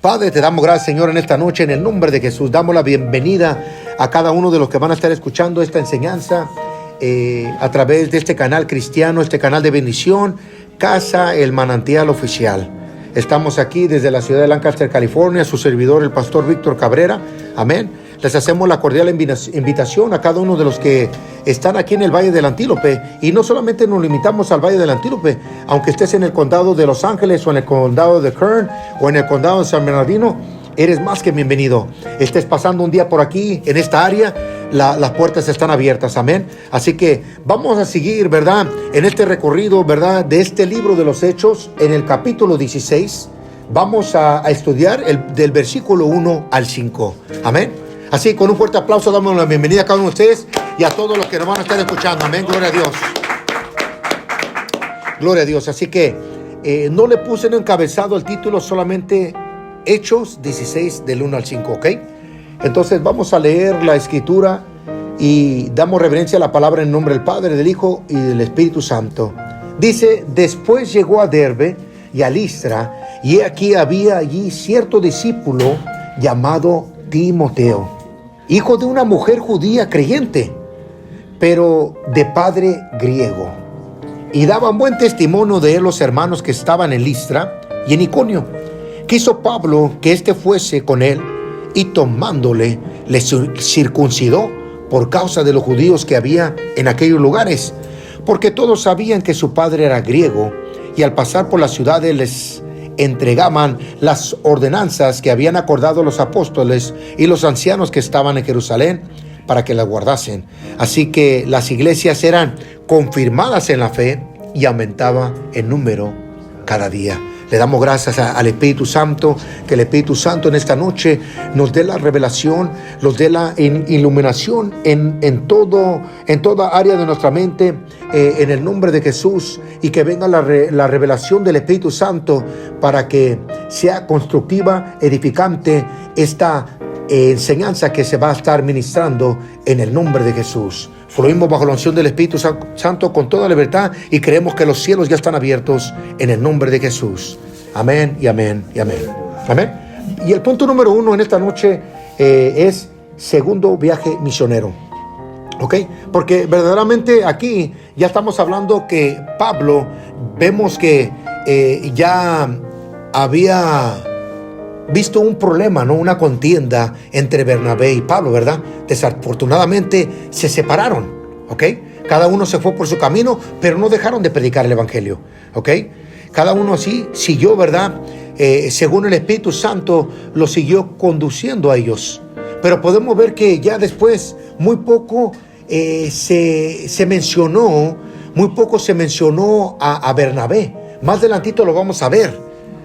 Padre, te damos gracias, Señor, en esta noche, en el nombre de Jesús. Damos la bienvenida a cada uno de los que van a estar escuchando esta enseñanza a través de este canal cristiano, este canal de bendición, Casa El Manantial Oficial. Estamos aquí desde la ciudad de Lancaster, California, su servidor, el pastor Víctor Cabrera. Amén. Les hacemos la cordial invitación a cada uno de los que están aquí en el Valle del Antílope. Y no solamente nos limitamos al Valle del Antílope, aunque estés en el condado de Los Ángeles o en el condado de Kern o en el condado de San Bernardino, eres más que bienvenido. Estés pasando un día por aquí, en esta área, las puertas están abiertas, amén. Así que vamos a seguir, ¿verdad?, en este recorrido, ¿verdad?, de este libro de los Hechos, en el capítulo 16. Vamos a estudiar del versículo 1 al 5, amén. Así, con un fuerte aplauso, damos la bienvenida a cada uno de ustedes y a todos los que nos van a estar escuchando. Amén, gloria a Dios. Gloria a Dios. Así que no le puse en encabezado el título, solamente Hechos 16 del 1 al 5, ¿ok? Entonces vamos a leer la escritura y damos reverencia a la palabra en nombre del Padre, del Hijo y del Espíritu Santo. Dice: después llegó a Derbe y a Listra, y aquí había allí cierto discípulo llamado Timoteo, hijo de una mujer judía creyente, pero de padre griego. Y daban buen testimonio de él los hermanos que estaban en Listra y en Iconio. Quiso Pablo que éste fuese con él, y tomándole, le circuncidó por causa de los judíos que había en aquellos lugares, porque todos sabían que su padre era griego, y al pasar por las ciudades les entregaban las ordenanzas que habían acordado los apóstoles y los ancianos que estaban en Jerusalén para que las guardasen. Así que las iglesias eran confirmadas en la fe y aumentaba en número cada día. Le damos gracias al Espíritu Santo, que el Espíritu Santo en esta noche nos dé la revelación, nos dé la iluminación en toda área de nuestra mente, en el nombre de Jesús, y que venga la revelación del Espíritu Santo para que sea constructiva, edificante esta enseñanza que se va a estar ministrando en el nombre de Jesús. Fluimos bajo la unción del Espíritu Santo con toda libertad y creemos que los cielos ya están abiertos en el nombre de Jesús. Amén y amén y amén. Amén. Y el punto número 1 en esta noche es segundo viaje misionero. ¿Ok? Porque verdaderamente aquí ya estamos hablando que Pablo, vemos que ya había visto un problema, ¿no?, una contienda entre Bernabé y Pablo, ¿verdad? Desafortunadamente se separaron, ¿ok? Cada uno se fue por su camino, pero no dejaron de predicar el evangelio, ¿ok? Cada uno así siguió, ¿verdad? Según el Espíritu Santo lo siguió conduciendo a ellos. Pero podemos ver que ya después muy poco se mencionó a Bernabé. Más adelantito lo vamos a ver,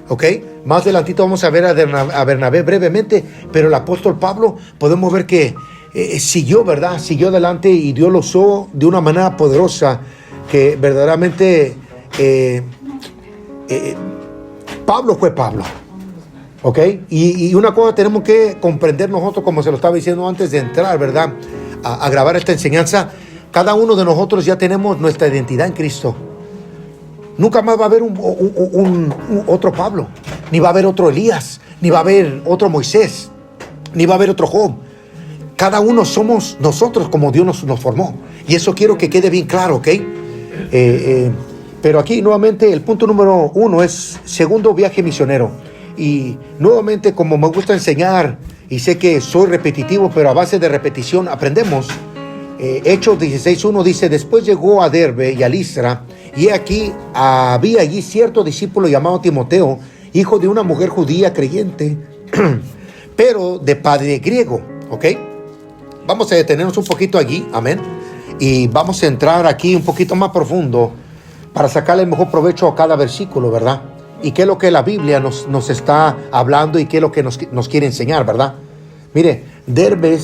¿ok? Más adelantito vamos a ver a Bernabé brevemente, pero el apóstol Pablo podemos ver que siguió, ¿verdad? Siguió adelante y Dios lo usó de una manera poderosa, que verdaderamente Pablo fue Pablo, ¿ok? Y una cosa tenemos que comprender nosotros, como se lo estaba diciendo antes de entrar, ¿verdad?, a grabar esta enseñanza. Cada uno de nosotros ya tenemos nuestra identidad en Cristo. Nunca más va a haber un otro Pablo, ni va a haber otro Elías, ni va a haber otro Moisés, ni va a haber otro Job. Cada uno somos nosotros como Dios nos formó. Y eso quiero que quede bien claro, ¿ok? Pero aquí nuevamente el punto número 1 es segundo viaje misionero. Y nuevamente, como me gusta enseñar, y sé que soy repetitivo, pero a base de repetición aprendemos. Hechos 16:1 dice: después llegó a Derbe y a Listra, y aquí había allí cierto discípulo llamado Timoteo, hijo de una mujer judía creyente, pero de padre griego. ¿Ok? Vamos a detenernos un poquito allí, amén, y vamos a entrar aquí un poquito más profundo para sacarle el mejor provecho a cada versículo, ¿verdad? Y qué es lo que la Biblia nos está hablando y qué es lo que nos quiere enseñar, ¿verdad? Mire, Derbe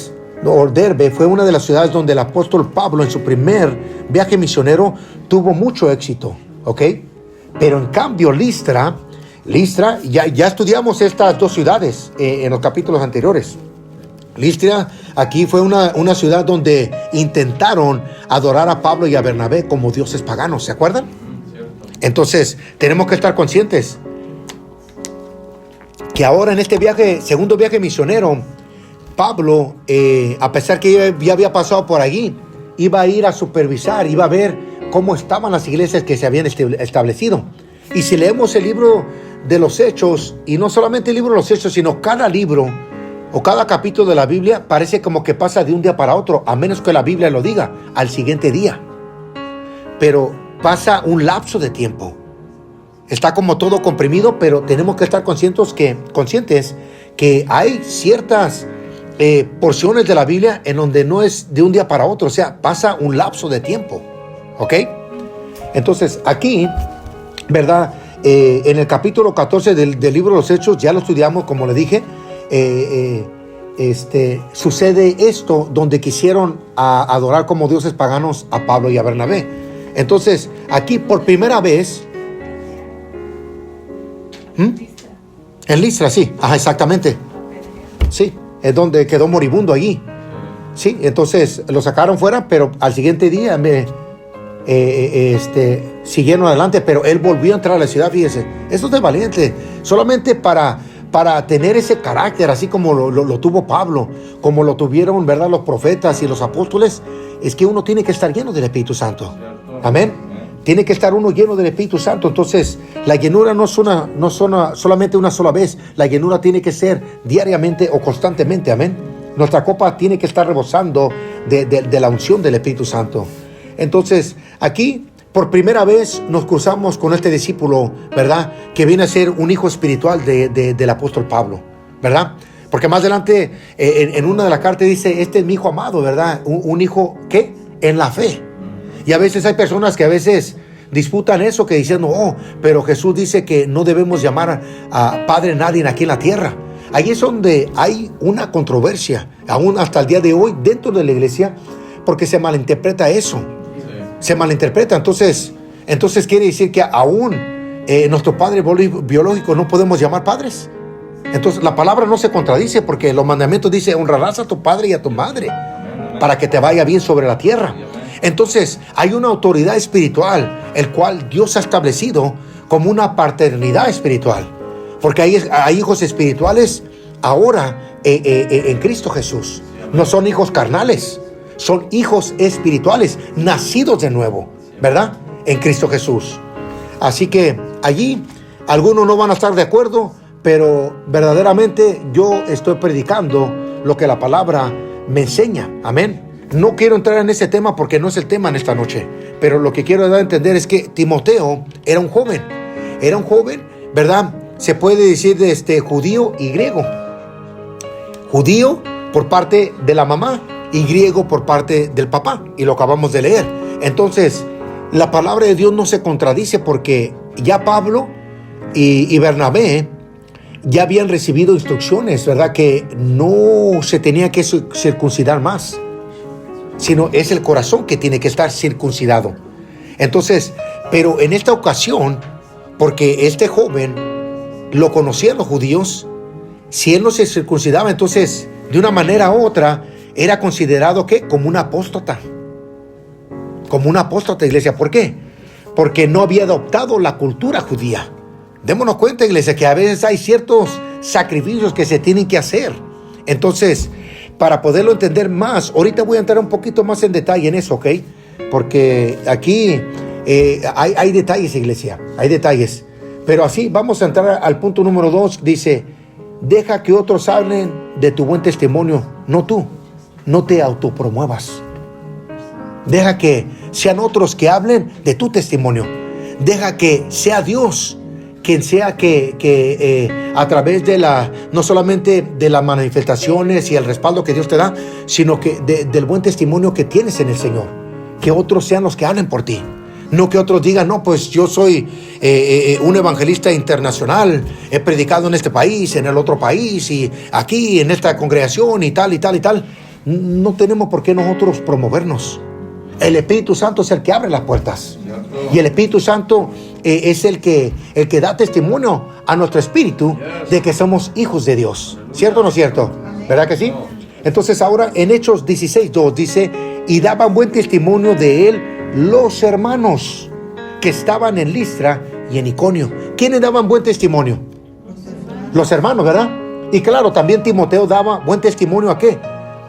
fue una de las ciudades donde el apóstol Pablo en su primer viaje misionero tuvo mucho éxito, ¿ok? Pero en cambio Listra, ya estudiamos estas dos ciudades en los capítulos anteriores. Listra aquí fue una ciudad donde intentaron adorar a Pablo y a Bernabé como dioses paganos, ¿se acuerdan? Entonces tenemos que estar conscientes que ahora en este viaje, segundo viaje misionero, Pablo, a pesar que ya había pasado por allí, iba a ir a supervisar, iba a ver cómo estaban las iglesias que se habían establecido. Y si leemos el libro de los Hechos, y no solamente el libro de los Hechos, sino cada libro o cada capítulo de la Biblia, parece como que pasa de un día para otro, a menos que la Biblia lo diga, al siguiente día. Pero pasa un lapso de tiempo. Está como todo comprimido, pero tenemos que estar conscientes que hay ciertas porciones de la Biblia en donde no es de un día para otro, o sea, pasa un lapso de tiempo, ¿ok? Entonces, aquí, ¿verdad? En el capítulo 14 del libro de los Hechos, ya lo estudiamos, como le dije, sucede esto donde quisieron adorar como dioses paganos a Pablo y a Bernabé. Entonces, aquí por primera vez, en Listra, sí, ajá, exactamente, sí, es donde quedó moribundo allí, sí, entonces lo sacaron fuera, pero al siguiente día siguieron adelante, pero él volvió a entrar a la ciudad. Fíjese, eso es de valiente, solamente para tener ese carácter, así como lo tuvo Pablo, como lo tuvieron, ¿verdad?, los profetas y los apóstoles. Es que uno tiene que estar lleno del Espíritu Santo, amén. Tiene que estar uno lleno del Espíritu Santo. Entonces, la llenura no es solamente una sola vez. La llenura tiene que ser diariamente o constantemente, amén. Nuestra copa tiene que estar rebosando de la unción del Espíritu Santo. Entonces, aquí, por primera vez, nos cruzamos con este discípulo, ¿verdad?, que viene a ser un hijo espiritual del apóstol Pablo, ¿verdad? Porque más adelante, en una de las cartas dice, este es mi hijo amado, ¿verdad? Un hijo, ¿qué? En la fe. Y a veces hay personas que a veces disputan eso, que dicen, no, pero Jesús dice que no debemos llamar a padre a nadie aquí en la tierra. Ahí es donde hay una controversia, aún hasta el día de hoy, dentro de la iglesia, porque se malinterpreta eso. Se malinterpreta. Entonces quiere decir que aún nuestro padre biológico no podemos llamar padres. Entonces la palabra no se contradice, porque los mandamientos dicen, honrarás a tu padre y a tu madre para que te vaya bien sobre la tierra. Entonces hay una autoridad espiritual, el cual Dios ha establecido como una paternidad espiritual, porque hay hijos espirituales ahora en Cristo Jesús. No son hijos carnales, son hijos espirituales, nacidos de nuevo, ¿verdad?, en Cristo Jesús. Así que allí algunos no van a estar de acuerdo, pero verdaderamente yo estoy predicando lo que la palabra me enseña, amén. No quiero entrar en ese tema porque no es el tema en esta noche, pero lo que quiero dar a entender es que Timoteo era un joven, ¿verdad? Se puede decir de judío y griego. Judío por parte de la mamá y griego por parte del papá, y lo acabamos de leer. Entonces, la palabra de Dios no se contradice, porque ya Pablo y Bernabé ya habían recibido instrucciones, ¿verdad?, que no se tenía que circuncidar más, sino es el corazón que tiene que estar circuncidado. Entonces, pero en esta ocasión, porque este joven lo conocían los judíos, si él no se circuncidaba, entonces de una manera u otra era considerado ¿qué? Como un apóstata. Como un apóstata, iglesia. ¿Por qué? Porque no había adoptado la cultura judía. Démonos cuenta, iglesia, que a veces hay ciertos sacrificios que se tienen que hacer. Entonces, para poderlo entender más, ahorita voy a entrar un poquito más en detalle en eso, ¿ok? Porque aquí hay detalles, iglesia, hay detalles. Pero así vamos a entrar al punto número 2. Dice, deja que otros hablen de tu buen testimonio, no tú. No te autopromuevas. Deja que sean otros que hablen de tu testimonio. Deja que sea Dios quien sea que a través de no solamente de las manifestaciones y el respaldo que Dios te da, sino que del buen testimonio que tienes en el Señor. Que otros sean los que hablen por ti. No que otros digan, no, pues yo soy un evangelista internacional, he predicado en este país, en el otro país, y aquí en esta congregación y tal y tal y tal. No tenemos por qué nosotros promovernos. El Espíritu Santo es el que abre las puertas. Y el Espíritu Santo es el que da testimonio a nuestro espíritu de que somos hijos de Dios. ¿Cierto o no cierto? ¿Verdad que sí? Entonces ahora en Hechos 16:2 dice, y daban buen testimonio de él los hermanos que estaban en Listra y en Iconio. ¿Quiénes daban buen testimonio? Los hermanos, ¿verdad? Y claro, también Timoteo daba buen testimonio ¿a qué?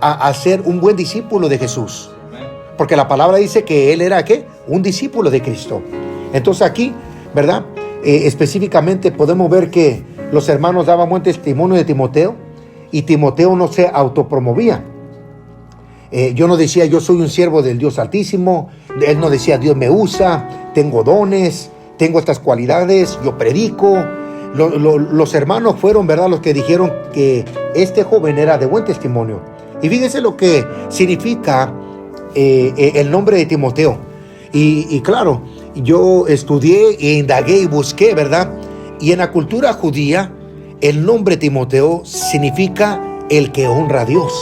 A ser un buen discípulo de Jesús. Porque la palabra dice que él era ¿qué? Un discípulo de Cristo. Entonces aquí, ¿verdad? Específicamente podemos ver que los hermanos daban buen testimonio de Timoteo y Timoteo no se autopromovía. Yo no decía yo soy un siervo del Dios Altísimo. Él no decía Dios me usa, tengo dones, tengo estas cualidades, yo predico. Los hermanos fueron, ¿verdad?, los que dijeron que este joven era de buen testimonio. Y fíjense lo que significa el nombre de Timoteo. Y claro, yo estudié e indagué y busqué, ¿verdad? Y en la cultura judía, el nombre Timoteo significa el que honra a Dios.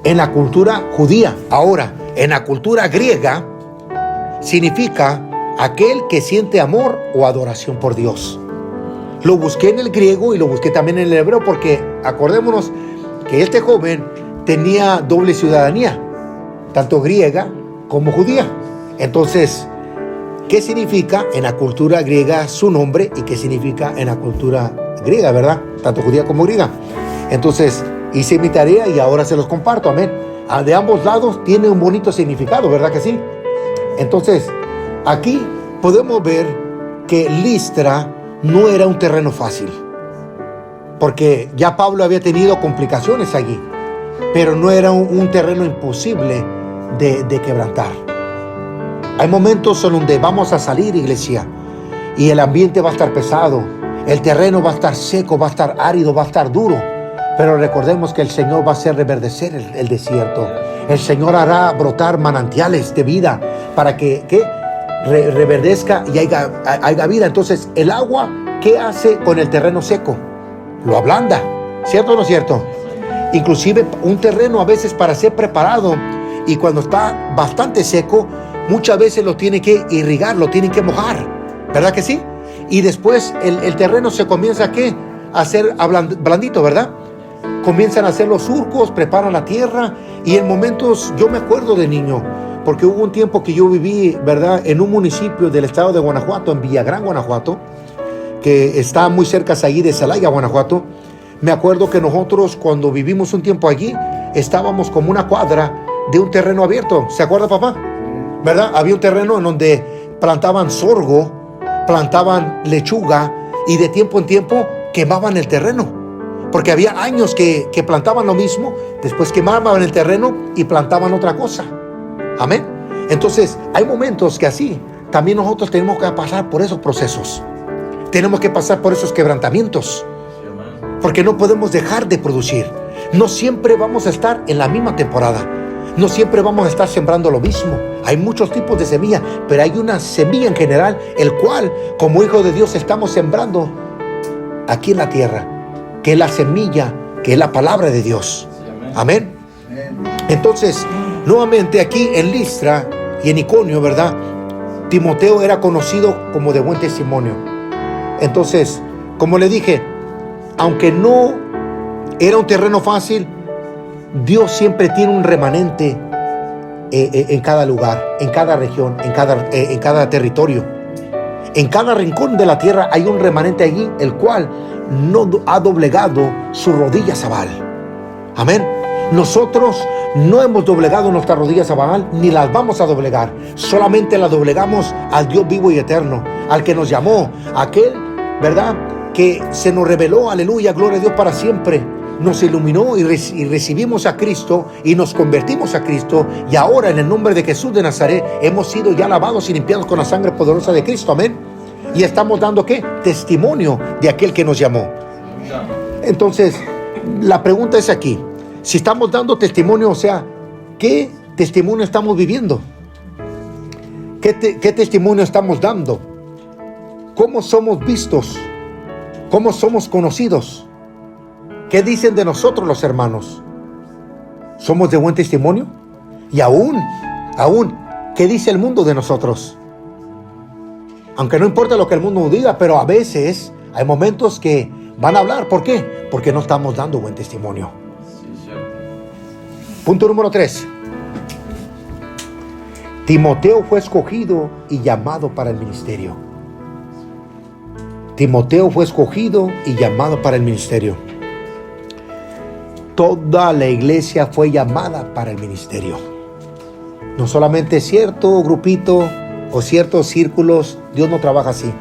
En la cultura judía. Ahora, en la cultura griega, significa aquel que siente amor o adoración por Dios. Lo busqué en el griego y lo busqué también en el hebreo porque acordémonos que este joven tenía doble ciudadanía, tanto griega como judía. Entonces, ¿qué significa en la cultura griega su nombre y qué significa en la cultura griega, verdad? Tanto judía como griega. Entonces, hice mi tarea y ahora se los comparto, amén. De ambos lados tiene un bonito significado, ¿verdad que sí? Entonces, aquí podemos ver que Listra no era un terreno fácil, porque ya Pablo había tenido complicaciones allí, pero no era un terreno imposible de quebrantar. Hay momentos en donde vamos a salir, iglesia, y el ambiente va a estar pesado, el terreno va a estar seco, va a estar árido, va a estar duro, pero recordemos que el Señor va a hacer reverdecer el desierto. El Señor hará brotar manantiales de vida para que reverdezca y haya vida. Entonces, el agua, ¿qué hace con el terreno seco? Lo ablanda, ¿cierto o no es cierto? Inclusive un terreno a veces para ser preparado y cuando está bastante seco, muchas veces lo tiene que irrigar, lo tienen que mojar, ¿verdad que sí? Y después el terreno se comienza a hacer blandito, ¿verdad? Comienzan a hacer los surcos, preparan la tierra y en momentos, yo me acuerdo de niño, porque hubo un tiempo que yo viví, ¿verdad?, en un municipio del estado de Guanajuato, en Villagrán, Guanajuato, que está muy cerca allí de Celaya, Guanajuato. Me acuerdo que nosotros cuando vivimos un tiempo allí, estábamos como una cuadra de un terreno abierto. ¿Se acuerda, papá? ¿Verdad? Había un terreno en donde plantaban sorgo, plantaban lechuga y de tiempo en tiempo quemaban el terreno. Porque había años que plantaban lo mismo, después quemaban el terreno y plantaban otra cosa. Amén. Entonces, hay momentos que así, también nosotros tenemos que pasar por esos procesos. Tenemos que pasar por esos quebrantamientos. Porque no podemos dejar de producir. No siempre vamos a estar en la misma temporada. No siempre vamos a estar sembrando lo mismo. Hay muchos tipos de semilla, pero hay una semilla en general, el cual, como hijos de Dios, estamos sembrando aquí en la tierra, que es la semilla, que es la palabra de Dios. Amén. Entonces, nuevamente aquí en Listra y en Iconio, ¿verdad?, Timoteo era conocido como de buen testimonio. Entonces, como le dije, aunque no era un terreno fácil, Dios siempre tiene un remanente en cada lugar, en cada región, en cada territorio. En cada rincón de la tierra hay un remanente allí, el cual no ha doblegado sus rodillas a Baal. Amén. Nosotros no hemos doblegado nuestras rodillas a Baal, ni las vamos a doblegar. Solamente las doblegamos al Dios vivo y eterno, al que nos llamó, aquel, ¿verdad?, que se nos reveló, aleluya, gloria a Dios para siempre. Nos iluminó y recibimos a Cristo y nos convertimos a Cristo. Y ahora en el nombre de Jesús de Nazaret hemos sido ya lavados y limpiados con la sangre poderosa de Cristo. Amén. Y estamos dando ¿qué? Testimonio de aquel que nos llamó. Entonces, la pregunta es aquí. Si estamos dando testimonio, o sea, ¿qué testimonio estamos viviendo? ¿Qué testimonio estamos dando? ¿Cómo somos vistos? ¿Cómo somos conocidos? ¿Qué dicen de nosotros los hermanos? ¿Somos de buen testimonio? Y aún, ¿qué dice el mundo de nosotros? Aunque no importa lo que el mundo diga, pero a veces hay momentos que van a hablar. ¿Por qué? Porque no estamos dando buen testimonio. Punto número 3. Timoteo fue escogido y llamado para el ministerio. Timoteo fue escogido y llamado para el ministerio. Toda la iglesia fue llamada para el ministerio. No solamente cierto grupito o ciertos círculos. Dios no trabaja así.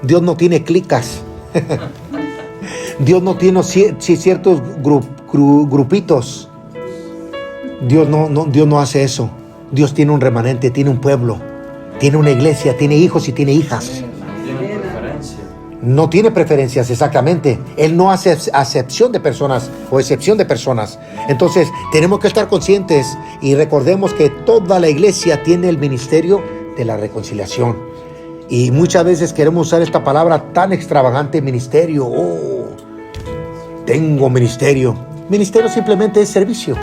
Dios no tiene clicas. Dios no tiene ciertos grupitos. Dios no hace eso. Dios tiene un remanente, tiene un pueblo, tiene una iglesia, tiene hijos y tiene hijas. No tiene preferencias, exactamente. Él no hace acepción de personas o excepción de personas. Entonces tenemos que estar conscientes y recordemos que toda la iglesia tiene el ministerio de la reconciliación. Y muchas veces queremos usar esta palabra tan extravagante, ministerio. Oh, tengo ministerio. Ministerio simplemente es servicio.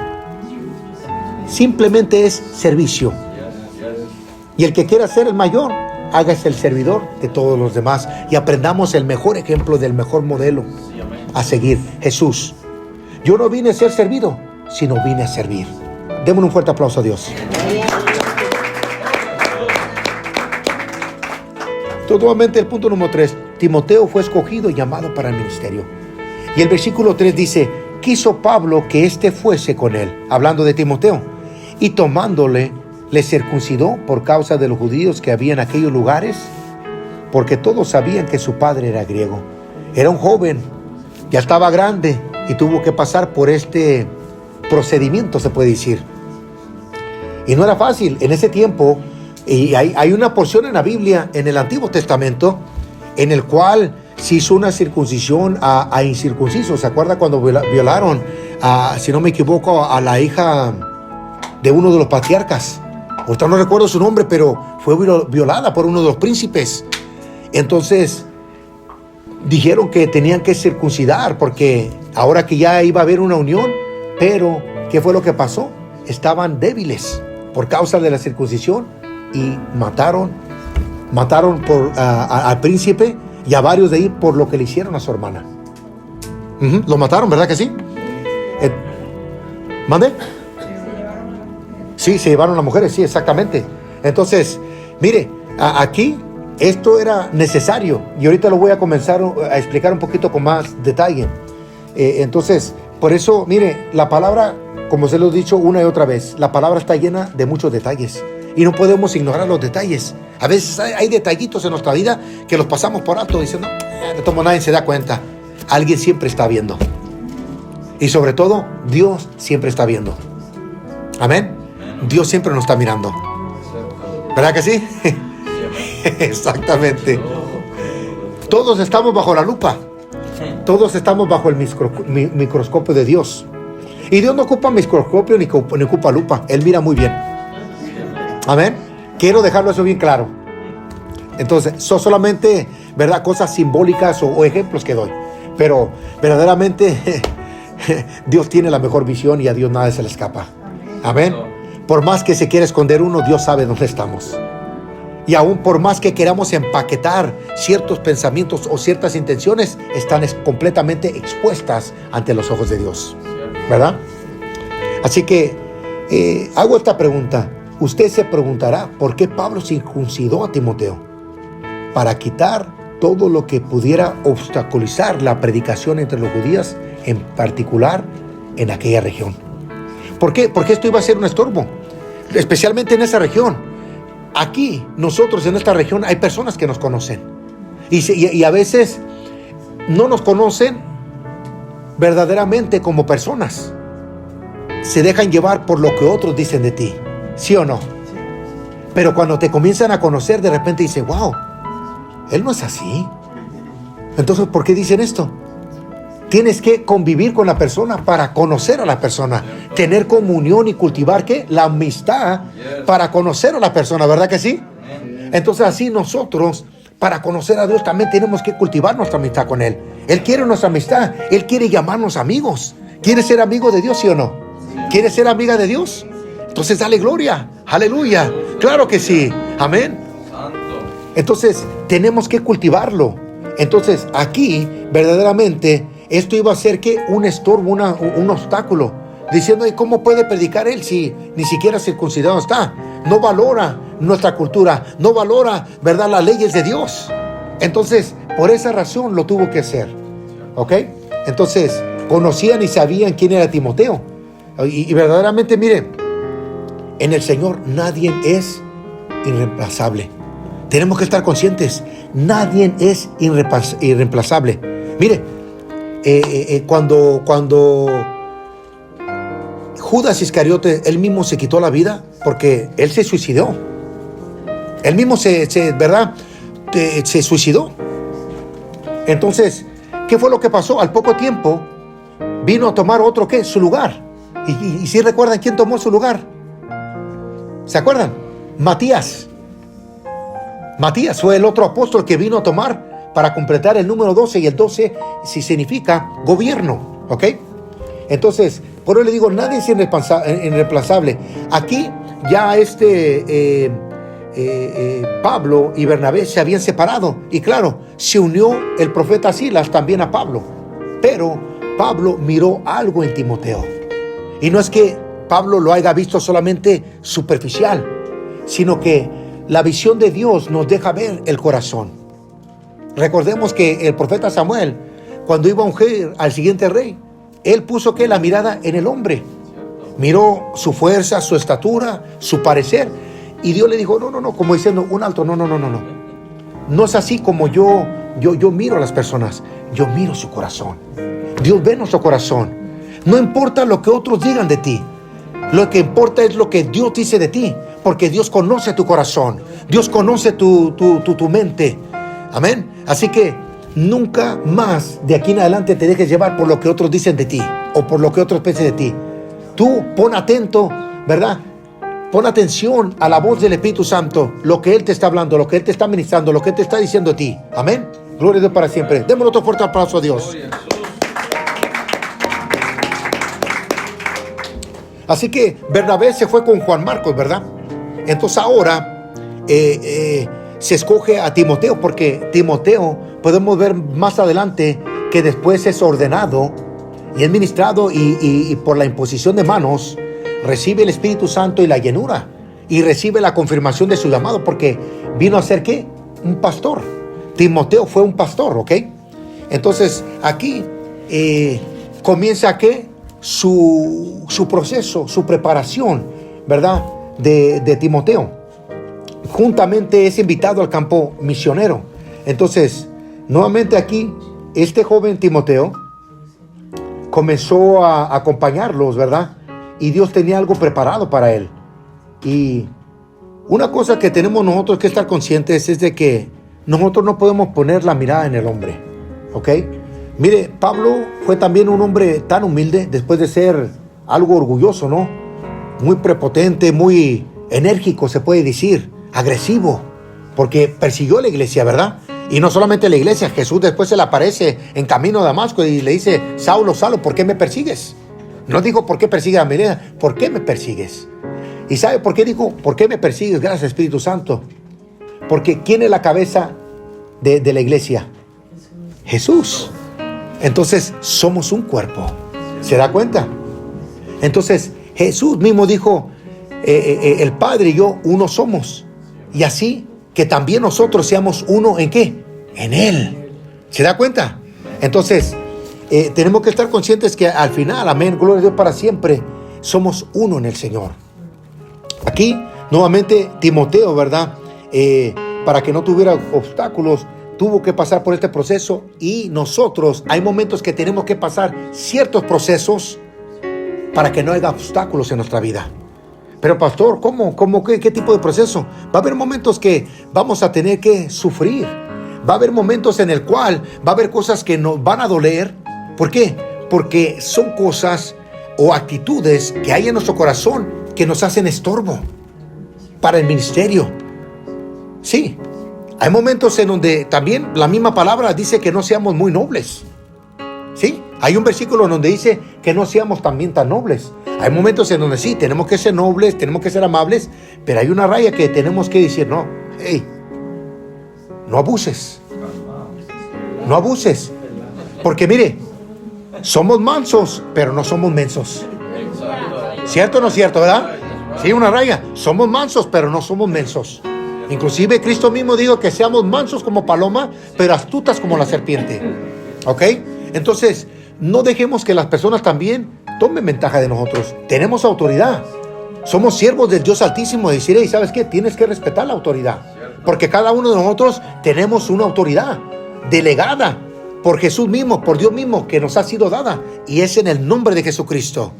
Simplemente es servicio. Y el que quiera ser el mayor, hágase el servidor de todos los demás. Y aprendamos el mejor ejemplo del mejor modelo a seguir, Jesús. Yo no vine a ser servido, sino vine a servir. Démosle un fuerte aplauso a Dios. Nuevamente el punto número 3. Timoteo fue escogido y llamado para el ministerio. Y el versículo 3 dice: quiso Pablo que éste fuese con él, hablando de Timoteo, y tomándole, le circuncidó por causa de los judíos que había en aquellos lugares, porque todos sabían que su padre era griego. Era un joven, ya estaba grande y tuvo que pasar por este procedimiento, se puede decir. Y no era fácil en ese tiempo. Y hay una porción en la Biblia, en el Antiguo Testamento, en el cual se hizo una circuncisión a incircuncisos. ¿Se acuerda cuando violaron, si no me equivoco, a la hija de uno de los patriarcas? Ahorita no recuerdo su nombre, pero fue violada por uno de los príncipes. Entonces dijeron que tenían que circuncidar porque ahora que ya iba a haber una unión. Pero ¿qué fue lo que pasó? Estaban débiles por causa de la circuncisión y mataron al príncipe y a varios de ahí por lo que le hicieron a su hermana. Lo mataron, ¿verdad que sí? ¿Mande? Sí, se llevaron a las mujeres, sí, exactamente. Entonces, mire, aquí esto era necesario y ahorita lo voy a comenzar a explicar un poquito con más detalle. Entonces, por eso, mire, la palabra, como se lo he dicho una y otra vez, la palabra está llena de muchos detalles y no podemos ignorar los detalles. A veces hay detallitos en nuestra vida que los pasamos por alto diciendo, de todo nadie se da cuenta. Alguien siempre está viendo. Y sobre todo, Dios siempre está viendo. Amén. Dios siempre nos está mirando. ¿Verdad que sí? Exactamente. Todos estamos bajo la lupa. Todos estamos bajo el microscopio de Dios. Y Dios no ocupa microscopio ni ocupa lupa. Él mira muy bien. Amén. Quiero dejarlo eso bien claro. Entonces, son solamente, ¿verdad?, cosas simbólicas o ejemplos que doy. Pero verdaderamente Dios tiene la mejor visión y a Dios nada se le escapa. Amén. Por más que se quiera esconder uno, Dios sabe dónde estamos. Y aún por más que queramos empaquetar ciertos pensamientos o ciertas intenciones, están completamente expuestas ante los ojos de Dios. ¿Verdad? Así que hago esta pregunta. Usted se preguntará por qué Pablo circuncidó a Timoteo. Para quitar todo lo que pudiera obstaculizar la predicación entre los judíos, en particular en aquella región. ¿Por qué? Porque esto iba a ser un estorbo, especialmente en esa región. Aquí, nosotros en esta región, hay personas que nos conocen. Y a veces no nos conocen verdaderamente como personas. Se dejan llevar por lo que otros dicen de ti. ¿Sí o no? Pero cuando te comienzan a conocer, de repente dicen, wow, él no es así. Entonces, ¿por qué dicen esto? Tienes que convivir con la persona para conocer a la persona. Tener comunión y cultivar, ¿qué? La amistad para conocer a la persona, ¿verdad que sí? Entonces, así nosotros, para conocer a Dios, también tenemos que cultivar nuestra amistad con Él. Él quiere nuestra amistad. Él quiere llamarnos amigos. ¿Quieres ser amigo de Dios, sí o no? ¿Quieres ser amiga de Dios? Entonces dale gloria, aleluya, claro que sí, amén. Entonces tenemos que cultivarlo. Entonces aquí verdaderamente esto iba a ser que un estorbo, un obstáculo, diciendo, ¿cómo puede predicar él si ni siquiera circuncidado está? No valora nuestra cultura, no valora, ¿verdad?, las leyes de Dios. Entonces, por esa razón lo tuvo que hacer. ¿Ok? Entonces, conocían y sabían quién era Timoteo. Y verdaderamente, mire, en el Señor nadie es irreemplazable. Tenemos que estar conscientes. Nadie es irreemplazable. Mire, cuando Judas Iscariote, él mismo se quitó la vida porque él se suicidó. Él mismo se suicidó. Entonces, ¿qué fue lo que pasó? Al poco tiempo vino a tomar otro, ¿qué? Su lugar. Y si recuerdan quién tomó su lugar. ¿Se acuerdan? Matías. Matías fue el otro apóstol que vino a tomar para completar el número 12. Y el 12 sí significa gobierno. ¿Ok? Entonces, por eso le digo, nadie es irreemplazable. Aquí ya Pablo y Bernabé se habían separado. Y claro, se unió el profeta Silas también a Pablo. Pero Pablo miró algo en Timoteo. Y no es que Pablo lo haya visto solamente superficial, sino que la visión de Dios nos deja ver el corazón. Recordemos que el profeta Samuel, cuando iba a ungir al siguiente rey, él puso que la mirada en el hombre. Miró su fuerza, su estatura, su parecer. Y Dios le dijo, no, como diciendo, un alto, no. No es así como yo miro a las personas. Yo miro su corazón. Dios ve nuestro corazón. No importa lo que otros digan de ti. Lo que importa es lo que Dios dice de ti. Porque Dios conoce tu corazón. Dios conoce tu mente. Amén. Así que nunca más de aquí en adelante te dejes llevar por lo que otros dicen de ti. O por lo que otros piensan de ti. Tú pon atento, ¿verdad? Pon atención a la voz del Espíritu Santo. Lo que Él te está hablando, lo que Él te está ministrando, lo que Él te está diciendo a ti. Amén. Gloria a Dios para siempre. Démosle otro fuerte aplauso a Dios. Así que Bernabé se fue con Juan Marcos, ¿verdad? Entonces ahora se escoge a Timoteo, porque Timoteo podemos ver más adelante que después es ordenado y es ministrado y por la imposición de manos recibe el Espíritu Santo y la llenura y recibe la confirmación de su llamado, porque vino a ser ¿qué? Un pastor. Timoteo fue un pastor, ¿ok? Entonces aquí comienza ¿qué? Su proceso, su preparación, ¿verdad? De Timoteo. Juntamente es invitado al campo misionero. Entonces, nuevamente aquí, este joven Timoteo comenzó a acompañarlos, ¿verdad? Y Dios tenía algo preparado para él. Y una cosa que tenemos nosotros que estar conscientes es de que nosotros no podemos poner la mirada en el hombre, ¿ok? Mire, Pablo fue también un hombre tan humilde después de ser algo orgulloso, ¿no? Muy prepotente, muy enérgico, se puede decir, agresivo, porque persiguió a la iglesia, ¿verdad? Y no solamente la iglesia, Jesús después se le aparece en camino a Damasco y le dice, Saulo, ¿por qué me persigues? No dijo, ¿por qué persigues a mi vida? ¿Por qué me persigues? ¿Y sabe por qué dijo, por qué me persigues? Gracias, Espíritu Santo. Porque ¿quién es la cabeza de la iglesia? Jesús. Entonces somos un cuerpo. ¿Se da cuenta? Entonces Jesús mismo dijo, el Padre y yo uno somos. Y así que también nosotros seamos uno ¿en qué? En Él. ¿Se da cuenta? Entonces tenemos que estar conscientes que al final, amén, gloria a Dios para siempre, somos uno en el Señor. Aquí nuevamente Timoteo, ¿verdad? Para que no tuviera obstáculos, tuvo que pasar por este proceso, y nosotros hay momentos que tenemos que pasar ciertos procesos para que no haya obstáculos en nuestra vida. Pero pastor, ¿cómo qué tipo de proceso? Va a haber momentos que vamos a tener que sufrir. Va a haber momentos en el cual va a haber cosas que nos van a doler. ¿Por qué? Porque son cosas o actitudes que hay en nuestro corazón que nos hacen estorbo para el ministerio. Sí. Hay momentos en donde también la misma palabra dice que no seamos muy nobles. ¿Sí? Hay un versículo donde dice que no seamos también tan nobles. Hay momentos en donde sí, tenemos que ser nobles, tenemos que ser amables, pero hay una raya que tenemos que decir, no, hey, no abuses. No abuses. Porque mire, somos mansos, pero no somos mensos. ¿Cierto o no es cierto, verdad? Sí, una raya. Somos mansos, pero no somos mensos. Inclusive Cristo mismo dijo que seamos mansos como paloma, pero astutas como la serpiente. ¿Ok? Entonces, no dejemos que las personas también tomen ventaja de nosotros. Tenemos autoridad. Somos siervos del Dios Altísimo. Decir, hey, ¿sabes qué? Tienes que respetar la autoridad. Porque cada uno de nosotros tenemos una autoridad delegada por Jesús mismo, por Dios mismo, que nos ha sido dada. Y es en el nombre de Jesucristo.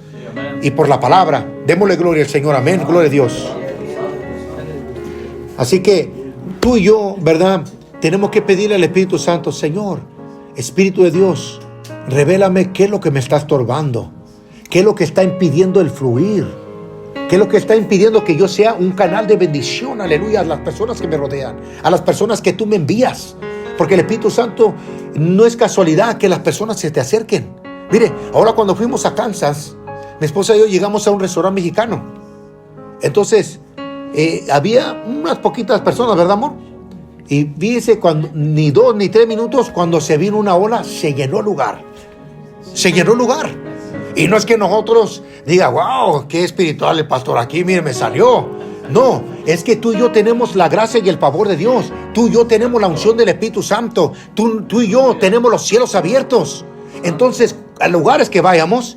Y por la palabra. Démosle gloria al Señor. Amén. Gloria a Dios. Así que tú y yo, ¿verdad? Tenemos que pedirle al Espíritu Santo, Señor, Espíritu de Dios, revélame qué es lo que me está estorbando, qué es lo que está impidiendo el fluir, qué es lo que está impidiendo que yo sea un canal de bendición, aleluya, a las personas que me rodean, a las personas que tú me envías. Porque el Espíritu Santo no es casualidad que las personas se te acerquen. Mire, ahora cuando fuimos a Kansas, mi esposa y yo llegamos a un restaurante mexicano. Entonces, había unas poquitas personas, ¿verdad, amor? Y fíjese, cuando ni 2 ni 3 minutos, cuando se vino una ola, se llenó el lugar. Se llenó el lugar. Y no es que nosotros diga, wow, qué espiritual el pastor aquí, mire, me salió. No, es que tú y yo tenemos la gracia y el favor de Dios. Tú y yo tenemos la unción del Espíritu Santo. Tú y yo tenemos los cielos abiertos. Entonces, a lugares que vayamos,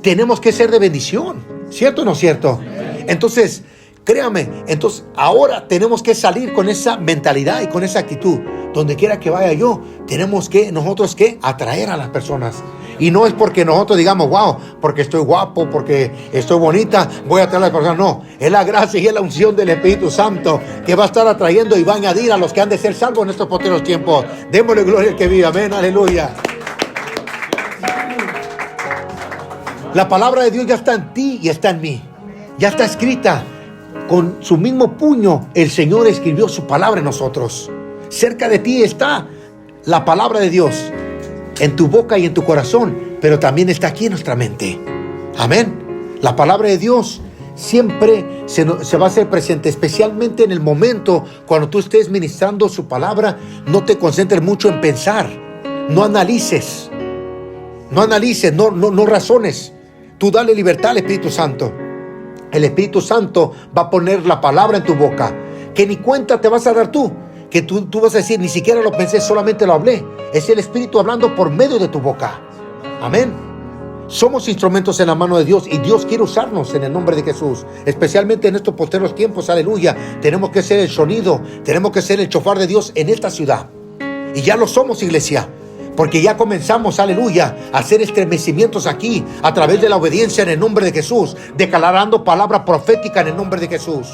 tenemos que ser de bendición. ¿Cierto o no cierto? Entonces, créame, entonces ahora tenemos que salir con esa mentalidad y con esa actitud. Donde quiera que vaya yo, tenemos que nosotros que atraer a las personas. Y no es porque nosotros digamos, wow, porque estoy guapo, porque estoy bonita, voy a atraer a las personas. No, es la gracia y es la unción del Espíritu Santo que va a estar atrayendo y va a añadir a los que han de ser salvos en estos posteros tiempos. Démosle gloria al que vive, amén, aleluya. La palabra de Dios ya está en ti y está en mí. Ya está escrita. Con su mismo puño, el Señor escribió su palabra en nosotros. Cerca de ti está la palabra de Dios, en tu boca y en tu corazón, pero también está aquí en nuestra mente. Amén. La palabra de Dios siempre se va a hacer presente, especialmente en el momento cuando tú estés ministrando su palabra. No te concentres mucho en pensar. No analices. No razones. Tú dale libertad al Espíritu Santo. El Espíritu Santo va a poner la palabra en tu boca, que ni cuenta te vas a dar tú, que tú vas a decir, ni siquiera lo pensé, solamente lo hablé. Es el Espíritu hablando por medio de tu boca. Amén. Somos instrumentos en la mano de Dios y Dios quiere usarnos en el nombre de Jesús, especialmente en estos posteros tiempos, aleluya. Tenemos que ser el sonido, tenemos que ser el chofar de Dios en esta ciudad. Y ya lo somos, iglesia. Porque ya comenzamos, aleluya, a hacer estremecimientos aquí a través de la obediencia en el nombre de Jesús, declarando palabra profética en el nombre de Jesús.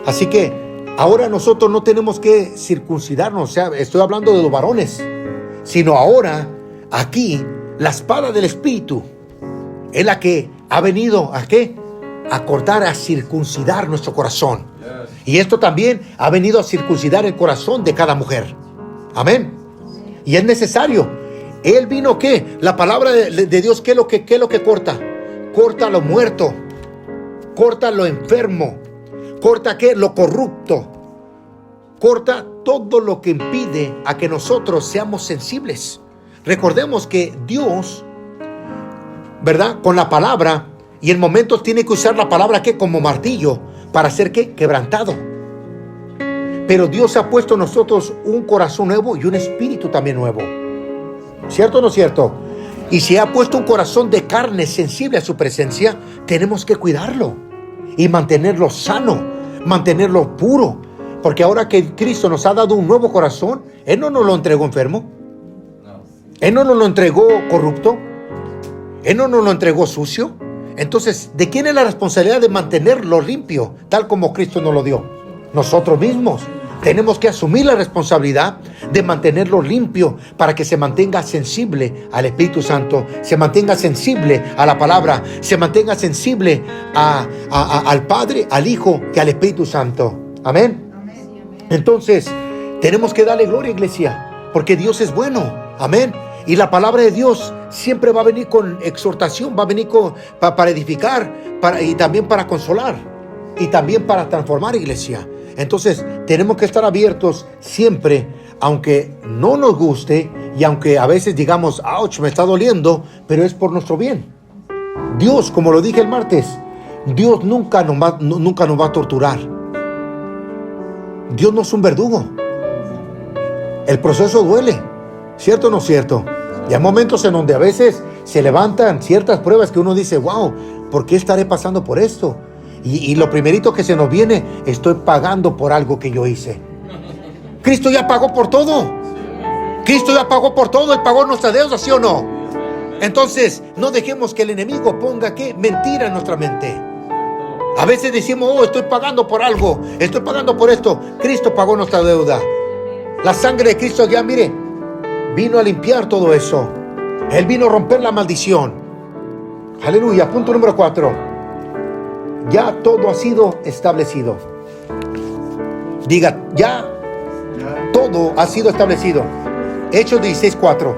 Así que ahora nosotros no tenemos que circuncidarnos, o sea, estoy hablando de los varones, sino ahora aquí la espada del Espíritu es la que ha venido ¿a qué? A cortar, a circuncidar nuestro corazón. Y esto también ha venido a circuncidar el corazón de cada mujer. Amén. Y es necesario. Él vino, ¿qué? La palabra de Dios, ¿qué es lo que corta? Corta lo muerto. Corta lo enfermo. Corta, ¿qué? Lo corrupto. Corta todo lo que impide a que nosotros seamos sensibles. Recordemos que Dios, ¿verdad? Con la palabra, y en momentos tiene que usar la palabra, ¿qué? Como martillo, para ser, ¿qué? Quebrantado. Pero Dios ha puesto en nosotros un corazón nuevo y un espíritu también nuevo. ¿Cierto o no cierto? Y si ha puesto un corazón de carne sensible a su presencia, tenemos que cuidarlo y mantenerlo sano, mantenerlo puro. Porque ahora que Cristo nos ha dado un nuevo corazón, Él no nos lo entregó enfermo. Él no nos lo entregó corrupto. Él no nos lo entregó sucio. Entonces, ¿de quién es la responsabilidad de mantenerlo limpio, tal como Cristo nos lo dio? Nosotros mismos. Tenemos que asumir la responsabilidad de mantenerlo limpio para que se mantenga sensible al Espíritu Santo, se mantenga sensible a la palabra, se mantenga sensible al Padre, al Hijo y al Espíritu Santo. Amén. Entonces, tenemos que darle gloria, iglesia, porque Dios es bueno. Amén. Y la palabra de Dios siempre va a venir con exhortación, va a venir para edificar y también para consolar y también para transformar, iglesia. Entonces tenemos que estar abiertos siempre, aunque no nos guste y aunque a veces digamos, ouch, me está doliendo, pero es por nuestro bien. Dios, como lo dije el martes, Dios nunca nos va a torturar. Dios no es un verdugo. El proceso duele, ¿cierto o no cierto? Y hay momentos en donde a veces se levantan ciertas pruebas que uno dice, wow, ¿por qué estaré pasando por esto? Y lo primerito que se nos viene, estoy pagando por algo que yo hice. Cristo ya pagó por todo. Cristo ya pagó por todo. Él pagó nuestra deuda, ¿sí o no? Entonces, no dejemos que el enemigo ponga, ¿qué? Mentira en nuestra mente. A veces decimos, oh, estoy pagando por algo, estoy pagando por esto. Cristo pagó nuestra deuda. La sangre de Cristo ya, mire, vino a limpiar todo eso. Él vino a romper la maldición. Aleluya. Punto número 4. Ya todo ha sido establecido. Diga, ya todo ha sido establecido. Hechos 16:4.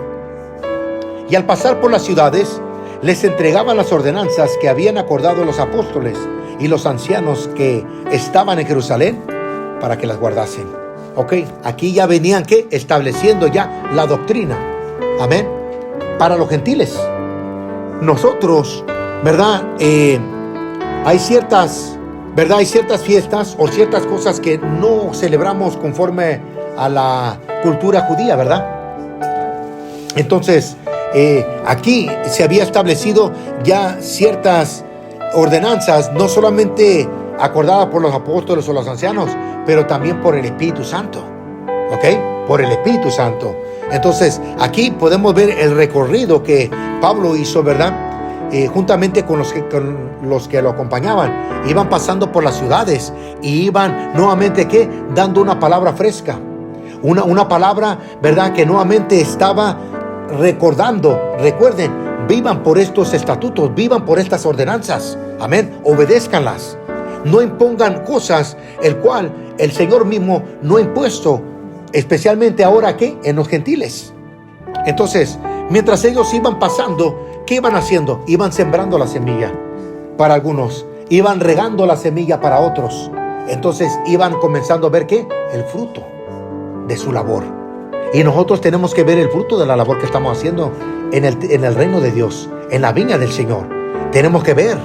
Y al pasar por las ciudades, les entregaban las ordenanzas que habían acordado los apóstoles y los ancianos que estaban en Jerusalén para que las guardasen. Ok, aquí ya venían, ¿qué? Estableciendo ya la doctrina. Amén. Para los gentiles. Nosotros, ¿verdad? Hay ciertas, ¿verdad? Hay ciertas fiestas o ciertas cosas que no celebramos conforme a la cultura judía, ¿verdad? Entonces, aquí se había establecido ya ciertas ordenanzas, no solamente acordadas por los apóstoles o los ancianos, pero también por el Espíritu Santo. ¿Ok? Por el Espíritu Santo. Entonces, aquí podemos ver el recorrido que Pablo hizo, ¿verdad? Juntamente con los que lo acompañaban. Iban pasando por las ciudades y iban nuevamente, ¿qué? Dando una palabra fresca. Una palabra, ¿verdad? Que nuevamente estaba recordando. Recuerden, vivan por estos estatutos, vivan por estas ordenanzas. Amén. Obedézcanlas. No impongan cosas el cual el Señor mismo no ha impuesto, especialmente ahora que en los gentiles. Entonces, mientras ellos iban pasando, ¿qué iban haciendo? Iban sembrando la semilla para algunos, iban regando la semilla para otros. Entonces iban comenzando a ver ¿qué? El fruto de su labor. Y nosotros tenemos que ver el fruto de la labor que estamos haciendo en el reino de Dios, en la viña del Señor. Tenemos que ver.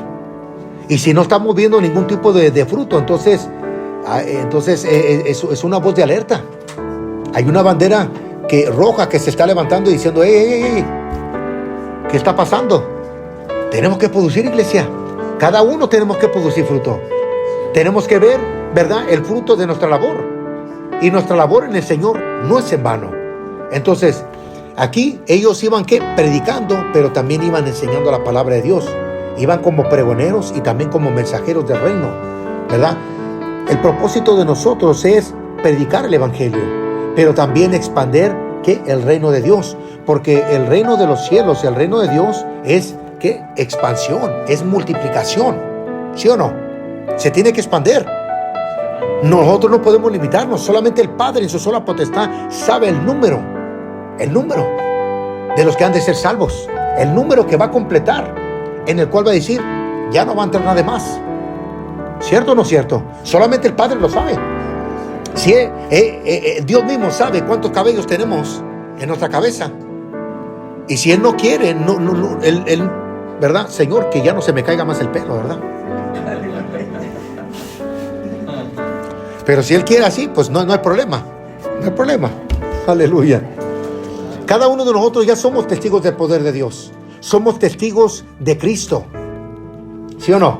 Y si no estamos viendo ningún tipo de fruto, entonces es una voz de alerta. Hay una bandera roja que se está levantando y diciendo, ¡Ey! ¿Qué está pasando? Tenemos que producir, iglesia. Cada uno tenemos que producir fruto. Tenemos que ver, ¿verdad? El fruto de nuestra labor. Y nuestra labor en el Señor no es en vano. Entonces, aquí ellos iban ¿qué? Predicando, pero también iban enseñando la palabra de Dios. Iban como pregoneros y también como mensajeros del reino, ¿verdad? El propósito de nosotros es predicar el evangelio, pero también expandir ¿qué? El reino de Dios, porque el reino de los cielos, el reino de Dios es ¿qué? Expansión, es multiplicación, ¿sí o no? Se tiene que expandir. Nosotros no podemos limitarnos, solamente el Padre en su sola potestad sabe el número de los que han de ser salvos, el número que va a completar, en el cual va a decir, ya no va a entrar nada más. ¿Cierto o no cierto? Solamente el Padre lo sabe. Si Dios mismo sabe cuántos cabellos tenemos en nuestra cabeza. Y si Él no quiere, Él, ¿verdad? Señor, que ya no se me caiga más el pelo, ¿verdad? Pero si Él quiere así, pues no hay problema. No hay problema. Aleluya. Cada uno de nosotros ya somos testigos del poder de Dios. Somos testigos de Cristo. ¿Sí o no?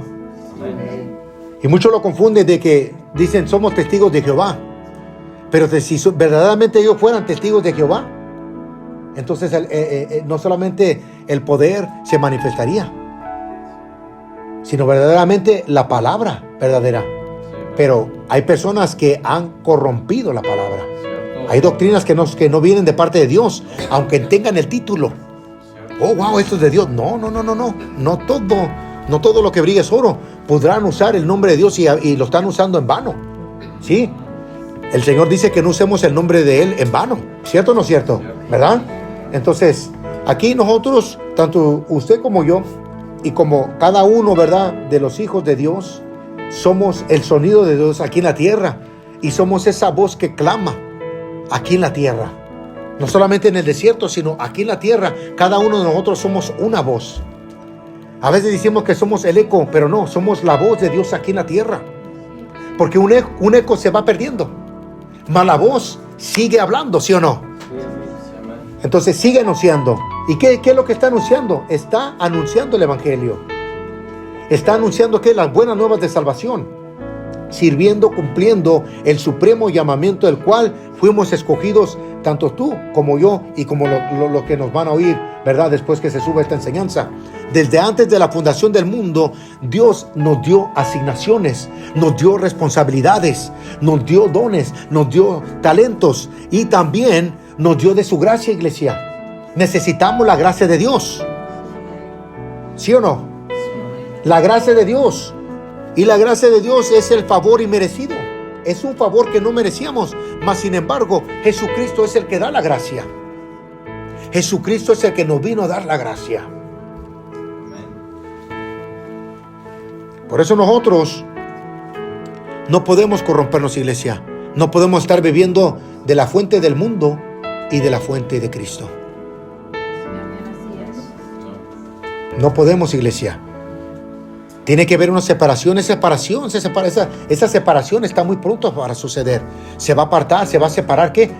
Y muchos lo confunden de que dicen somos testigos de Jehová. Pero si verdaderamente ellos fueran testigos de Jehová, entonces no solamente el poder se manifestaría, sino verdaderamente la palabra verdadera. Pero hay personas que han corrompido la palabra. Hay doctrinas que no vienen de parte de Dios, aunque tengan el título. Oh, wow, esto es de Dios. No. No todo lo que brilla es oro. Podrán usar el nombre de Dios y lo están usando en vano. ¿Sí? El Señor dice que no usemos el nombre de Él en vano. ¿Cierto o no cierto? ¿Verdad? Entonces, aquí nosotros, tanto usted como yo, y como cada uno, ¿verdad?, de los hijos de Dios, somos el sonido de Dios aquí en la tierra. Y somos esa voz que clama aquí en la tierra. No solamente en el desierto, sino aquí en la tierra. Cada uno de nosotros somos una voz. A veces decimos que somos el eco, pero no, somos la voz de Dios aquí en la tierra. Porque un eco se va perdiendo. mas la voz sigue hablando, ¿sí o no? Entonces sigue anunciando. ¿Y qué es lo que está anunciando? Está anunciando el evangelio. Está anunciando que las buenas nuevas de salvación, sirviendo, cumpliendo el supremo llamamiento del cual fuimos escogidos, tanto tú como yo y como los que nos van a oír, ¿verdad? Después que se sube esta enseñanza. Desde antes de la fundación del mundo, Dios nos dio asignaciones, nos dio responsabilidades, nos dio dones, nos dio talentos y también nos dio de su gracia, iglesia. Necesitamos la gracia de Dios. ¿Sí o no? La gracia de Dios. Y la gracia de Dios es el favor inmerecido. Es un favor que no merecíamos, mas sin embargo, Jesucristo es el que da la gracia. Jesucristo es el que nos vino a dar la gracia. Por eso nosotros no podemos corrompernos, iglesia. No podemos estar bebiendo de la fuente del mundo y de la fuente de Cristo. No podemos, iglesia. Tiene que haber una separación. Esa separación está muy pronto para suceder. Se va a apartar, se va a separar ¿qué?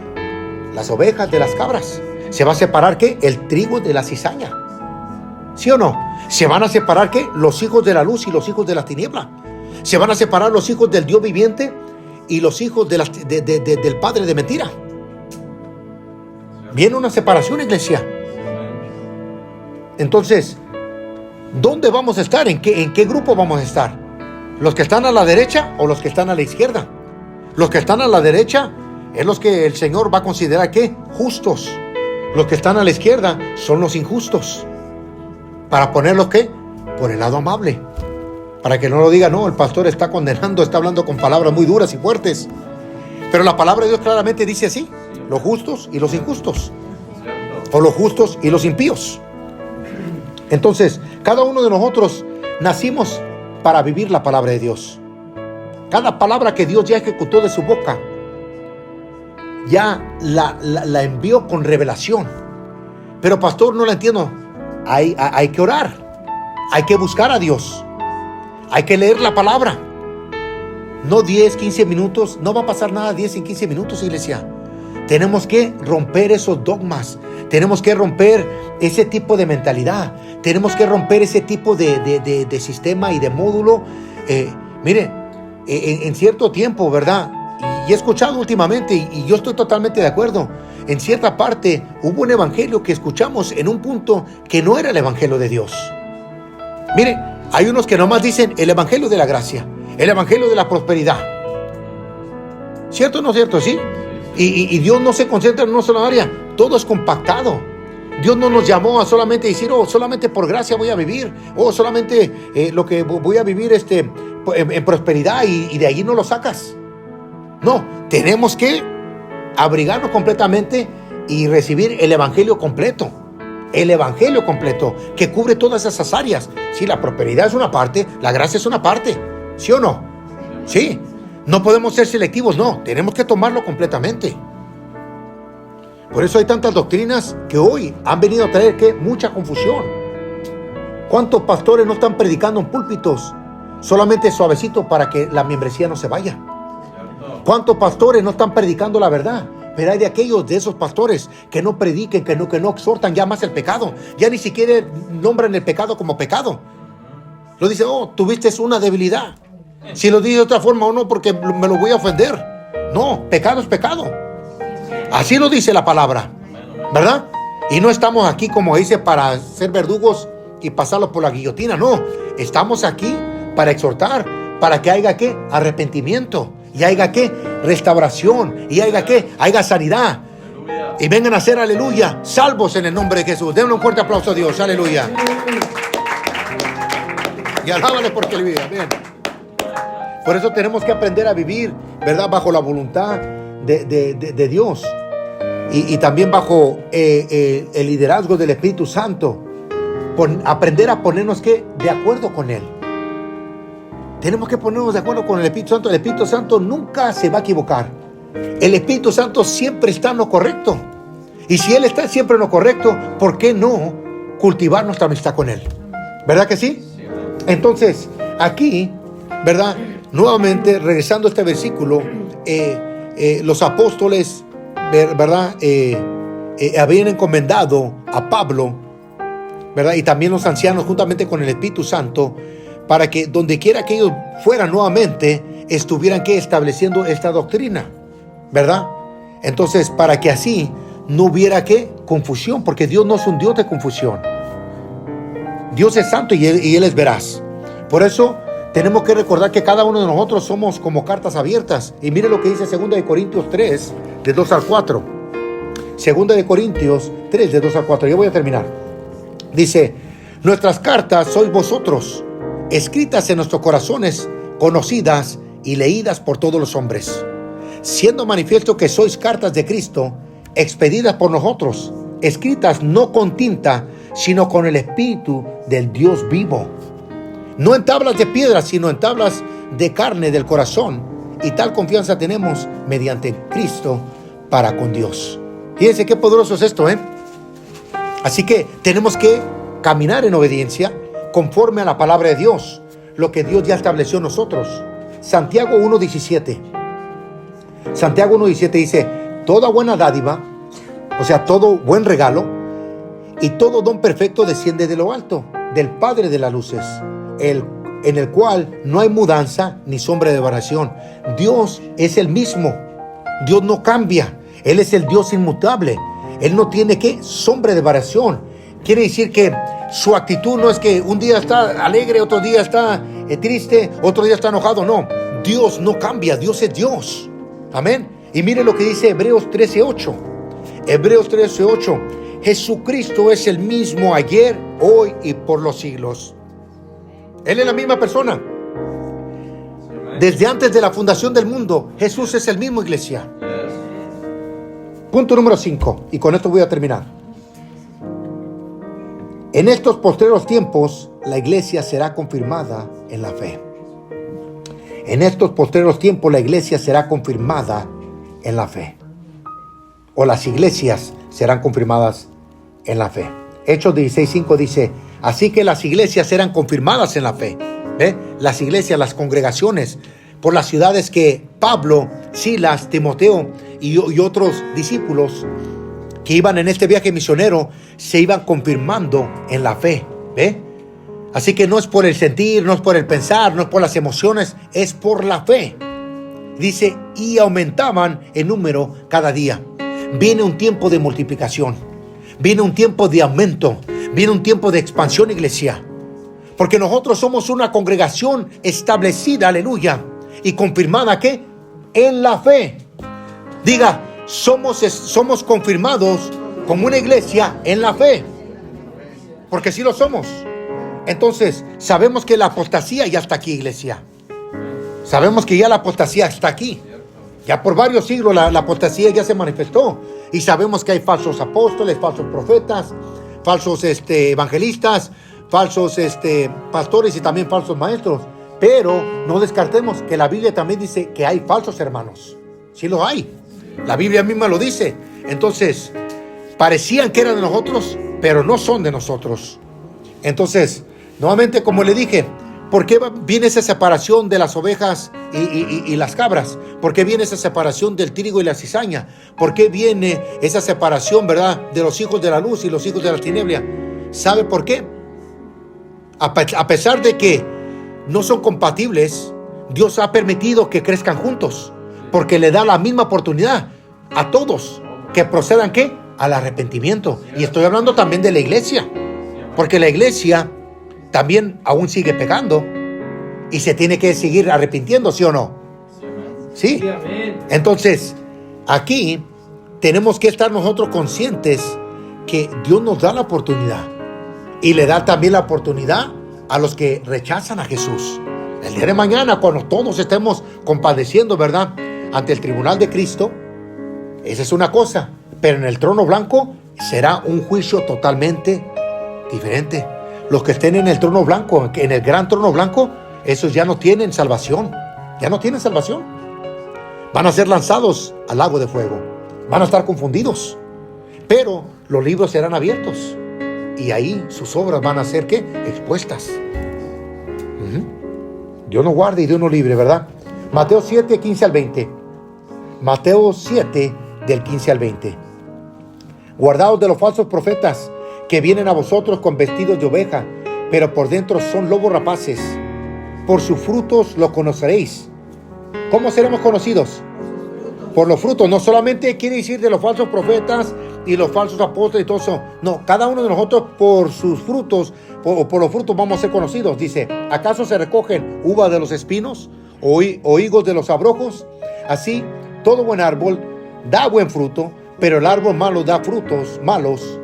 Las ovejas de las cabras. Se va a separar ¿qué? El trigo de la cizaña. ¿Sí o no? Se van a separar ¿qué? Los hijos de la luz y los hijos de la tiniebla. Se van a separar los hijos del Dios viviente y los hijos del padre de mentira. Viene una separación, iglesia. Entonces, ¿dónde vamos a estar? ¿En qué grupo vamos a estar? ¿Los que están a la derecha o los que están a la izquierda? Los que están a la derecha es los que el Señor va a considerar ¿qué? Justos. Los que están a la izquierda son los injustos. Para ponerlos ¿qué? Por el lado amable. Para que no lo diga, no, el pastor está condenando, está hablando con palabras muy duras y fuertes. Pero la palabra de Dios claramente dice así: los justos y los injustos. O los justos y los impíos. Entonces, cada uno de nosotros nacimos para vivir la palabra de Dios. Cada palabra que Dios ya ejecutó de su boca, ya la envió con revelación. Pero pastor, no la entiendo. Hay que orar. Hay que buscar a Dios. Hay que leer la palabra. No 10, 15 minutos. No va a pasar nada 10 y 15 minutos, iglesia. Tenemos que romper esos dogmas. Tenemos que romper ese tipo de mentalidad. Tenemos que romper ese tipo de sistema y de módulo. Mire, en cierto tiempo, ¿verdad? Y he escuchado últimamente, y yo estoy totalmente de acuerdo. En cierta parte hubo un evangelio que escuchamos en un punto que no era el evangelio de Dios. Mire, hay unos que nomás dicen el evangelio de la gracia, el evangelio de la prosperidad. ¿Cierto o no cierto? ¿Sí? Y Dios no se concentra en una sola área. Todo es compactado. Dios no nos llamó a solamente decir, oh, solamente por gracia voy a vivir, oh, solamente lo que voy a vivir en prosperidad y de ahí no lo sacas. No, tenemos que abrigarnos completamente y recibir el evangelio completo. El evangelio completo que cubre todas esas áreas. Sí, la prosperidad es una parte, la gracia es una parte. ¿Sí o no? Sí. No podemos ser selectivos, no. Tenemos que tomarlo completamente. Por eso hay tantas doctrinas que hoy han venido a traer ¿qué? Mucha confusión. ¿Cuántos pastores no están predicando en púlpitos solamente suavecito para que la membresía no se vaya? ¿Cuántos pastores no están predicando la verdad? Pero hay de esos pastores que no prediquen, que no exhortan ya más el pecado. Ya ni siquiera nombran el pecado como pecado. Lo dicen, oh, tuviste una debilidad. Si lo digo de otra forma o no, porque me lo voy a ofender. No, pecado es pecado. Así lo dice la palabra, ¿verdad? Y no estamos aquí, como dice, para ser verdugos y pasarlo por la guillotina. No, estamos aquí para exhortar, para que haya ¿qué? Arrepentimiento. Y haya ¿qué? Restauración. Y haya ¿qué? Haya sanidad. Aleluya. Y vengan a ser, aleluya, salvos en el nombre de Jesús. Denle un fuerte aplauso a Dios, aleluya. Y alábale porque Él vive, amén. Por eso tenemos que aprender a vivir, ¿verdad? Bajo la voluntad de Dios. Y también bajo el liderazgo del Espíritu Santo. Aprender a ponernos ¿qué? De acuerdo con Él. Tenemos que ponernos de acuerdo con el Espíritu Santo. El Espíritu Santo nunca se va a equivocar. El Espíritu Santo siempre está en lo correcto. Y si Él está siempre en lo correcto, ¿por qué no cultivar nuestra amistad con Él? ¿Verdad que sí? Entonces, aquí, ¿verdad? Nuevamente, regresando a este versículo, los apóstoles, ¿verdad? Habían encomendado a Pablo, ¿verdad? Y también los ancianos juntamente con el Espíritu Santo, para que donde quiera que ellos fueran nuevamente, estuvieran estableciendo esta doctrina, ¿verdad? Entonces, para que así no hubiera confusión, porque Dios no es un Dios de confusión. Dios es santo y Él es veraz. Por eso tenemos que recordar que cada uno de nosotros somos como cartas abiertas. Y mire lo que dice 2 de Corintios 3, de 2 al 4. 2 de Corintios 3, de 2 al 4. Ya voy a terminar. Dice: nuestras cartas sois vosotros, escritas en nuestros corazones, conocidas y leídas por todos los hombres, siendo manifiesto que sois cartas de Cristo, expedidas por nosotros, escritas no con tinta, sino con el Espíritu del Dios vivo, no en tablas de piedra, sino en tablas de carne del corazón. Y tal confianza tenemos mediante Cristo para con Dios. Fíjense qué poderoso es esto, ¿eh? Así que tenemos que caminar en obediencia conforme a la palabra de Dios, lo que Dios ya estableció en nosotros. Santiago 1:17. Santiago 1:17 dice: toda buena dádiva, o sea, todo buen regalo y todo don perfecto desciende de lo alto, del Padre de las luces, en el cual no hay mudanza ni sombra de variación. Dios es el mismo. Dios no cambia. Él es el Dios inmutable. Él no tiene sombra de variación. Quiere decir que su actitud no es que un día está alegre, otro día está triste, otro día está enojado. No, Dios no cambia. Dios es Dios. Amén. Y mire lo que dice Hebreos 13:8. Hebreos 13:8. Jesucristo es el mismo ayer, hoy y por los siglos. Él es la misma persona. Desde antes de la fundación del mundo, Jesús es el mismo, iglesia. Punto número 5. Y con esto voy a terminar. En estos postreros tiempos, la iglesia será confirmada en la fe. En estos postreros tiempos, la iglesia será confirmada en la fe. O las iglesias serán confirmadas en la fe. Hechos 16:5 dice: así que las iglesias serán confirmadas en la fe. ¿Ve? Las iglesias, las congregaciones, por las ciudades que Pablo, Silas, Timoteo y otros discípulos que iban en este viaje misionero, se iban confirmando en la fe. ¿Ve? Así que no es por el sentir, no es por el pensar, no es por las emociones, es por la fe. Dice: y aumentaban en número cada día. Viene un tiempo de multiplicación. Viene un tiempo de aumento. Viene un tiempo de expansión, iglesia. Porque nosotros somos una congregación establecida, aleluya, y confirmada en la fe. Diga: somos confirmados como una iglesia en la fe. Porque sí lo somos. Entonces, sabemos que la apostasía ya está aquí, iglesia. Sabemos que ya la apostasía está aquí. Ya por varios siglos la apostasía ya se manifestó. Y sabemos que hay falsos apóstoles, falsos profetas, falsos evangelistas, falsos pastores y también falsos maestros. Pero no descartemos que la Biblia también dice que hay falsos hermanos. Sí lo hay. La Biblia misma lo dice. Entonces, parecían que eran de nosotros, pero no son de nosotros. Entonces, nuevamente, como le dije, ¿por qué viene esa separación de las ovejas y las cabras? ¿Por qué viene esa separación del trigo y la cizaña? ¿Por qué viene esa separación, verdad, de los hijos de la luz y los hijos de la tiniebla? ¿Sabe por qué? A pesar de que no son compatibles, Dios ha permitido que crezcan juntos, porque le da la misma oportunidad a todos que procedan al arrepentimiento. Y estoy hablando también de la iglesia, porque la iglesia también aún sigue pecando y se tiene que seguir arrepintiendo, ¿sí o no? Sí. Entonces, aquí tenemos que estar nosotros conscientes que Dios nos da la oportunidad y le da también la oportunidad a los que rechazan a Jesús. El día de mañana, cuando todos estemos compadeciendo, ¿verdad?, ante el tribunal de Cristo, esa es una cosa, pero en el trono blanco será un juicio totalmente diferente. Los que estén en el trono blanco, en el gran trono blanco, esos ya no tienen salvación. Ya no tienen salvación. Van a ser lanzados al lago de fuego. Van a estar confundidos. Pero los libros serán abiertos. Y ahí sus obras van a ser, expuestas. Dios nos guarde y Dios nos libre, ¿verdad? Mateo 7, 15 al 20. Mateo 7, del 15 al 20. Guardaos de los falsos profetas que vienen a vosotros con vestidos de oveja, pero por dentro son lobos rapaces. Por sus frutos los conoceréis. ¿Cómo seremos conocidos? Por los frutos. No solamente quiere decir de los falsos profetas y los falsos apóstoles y todo eso. No, cada uno de nosotros por sus frutos, por los frutos vamos a ser conocidos. Dice, ¿acaso se recogen uvas de los espinos o higos de los abrojos? Así, todo buen árbol da buen fruto, pero el árbol malo da frutos malos.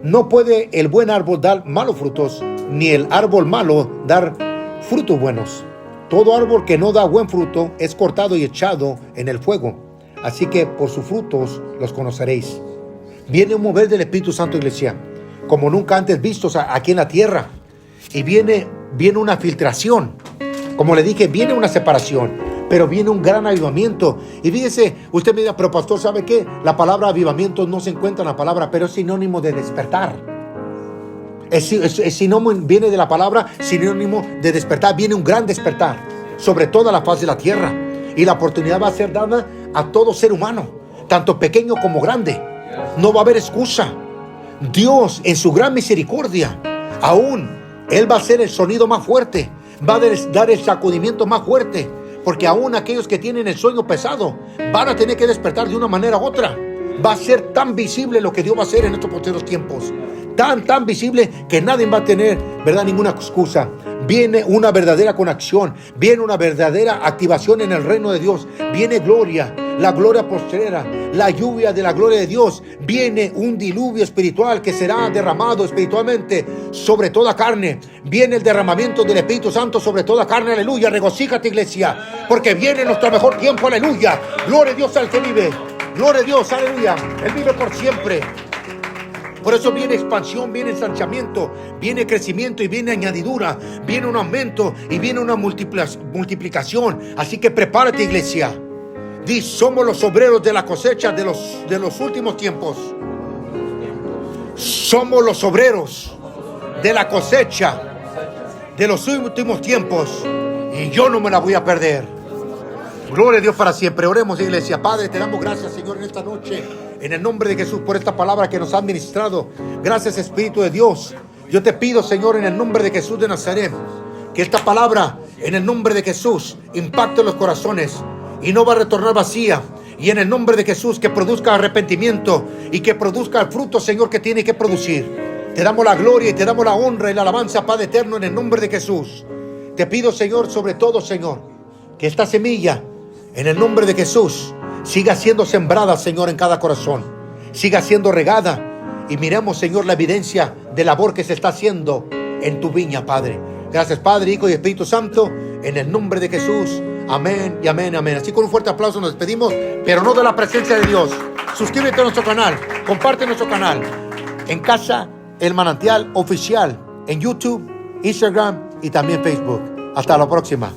No puede el buen árbol dar malos frutos, ni el árbol malo dar frutos buenos. Todo árbol que no da buen fruto es cortado y echado en el fuego. Así que por sus frutos los conoceréis. Viene un mover del Espíritu Santo, iglesia, como nunca antes vistos aquí en la tierra. Y viene una filtración. Como le dije, viene una separación, pero viene un gran avivamiento. Y fíjese, usted me dirá, pero pastor, ¿sabe qué? La palabra avivamiento no se encuentra en la palabra, pero es sinónimo de despertar. Es sinónimo, viene de la palabra, sinónimo de despertar. Viene un gran despertar sobre toda la faz de la tierra. Y la oportunidad va a ser dada a todo ser humano, tanto pequeño como grande. No va a haber excusa. Dios, en su gran misericordia, aún Él va a hacer el sonido más fuerte, va a dar el sacudimiento más fuerte, porque aún aquellos que tienen el sueño pesado van a tener que despertar de una manera u otra. Va a ser tan visible lo que Dios va a hacer en estos postreros tiempos, tan visible que nadie va a tener, ¿verdad?, ninguna excusa. Viene una verdadera conexión, viene una verdadera activación en el reino de Dios, viene gloria, la gloria postrera, la lluvia de la gloria de Dios, viene un diluvio espiritual que será derramado espiritualmente sobre toda carne, viene el derramamiento del Espíritu Santo sobre toda carne, aleluya. Regocíjate, iglesia, porque viene nuestro mejor tiempo, aleluya. Gloria a Dios al que vive, gloria a Dios, aleluya, Él vive por siempre. Por eso viene expansión, viene ensanchamiento, viene crecimiento y viene añadidura, viene un aumento y viene una multiplicación. Así que prepárate, iglesia. Di, somos los obreros de la cosecha de los últimos tiempos. Somos los obreros de la cosecha de los últimos tiempos. Y yo no me la voy a perder. Gloria a Dios para siempre. Oremos, iglesia. Padre, te damos gracias, Señor, en esta noche, en el nombre de Jesús, por esta palabra que nos ha administrado. Gracias, Espíritu de Dios. Yo te pido, Señor, en el nombre de Jesús de Nazaret, que esta palabra, en el nombre de Jesús, impacte los corazones y no va a retornar vacía. Y en el nombre de Jesús, que produzca arrepentimiento y que produzca el fruto, Señor, que tiene que producir. Te damos la gloria y te damos la honra y la alabanza, Padre eterno, en el nombre de Jesús. Te pido, Señor, sobre todo, Señor, que esta semilla, en el nombre de Jesús, siga siendo sembrada, Señor, en cada corazón. Siga siendo regada. Y miremos, Señor, la evidencia de labor que se está haciendo en tu viña, Padre. Gracias, Padre, Hijo y Espíritu Santo, en el nombre de Jesús. Amén y amén, amén. Así, con un fuerte aplauso nos despedimos, pero no de la presencia de Dios. Suscríbete a nuestro canal, comparte nuestro canal. En Casa El Manantial Oficial, en YouTube, Instagram y también Facebook. Hasta la próxima.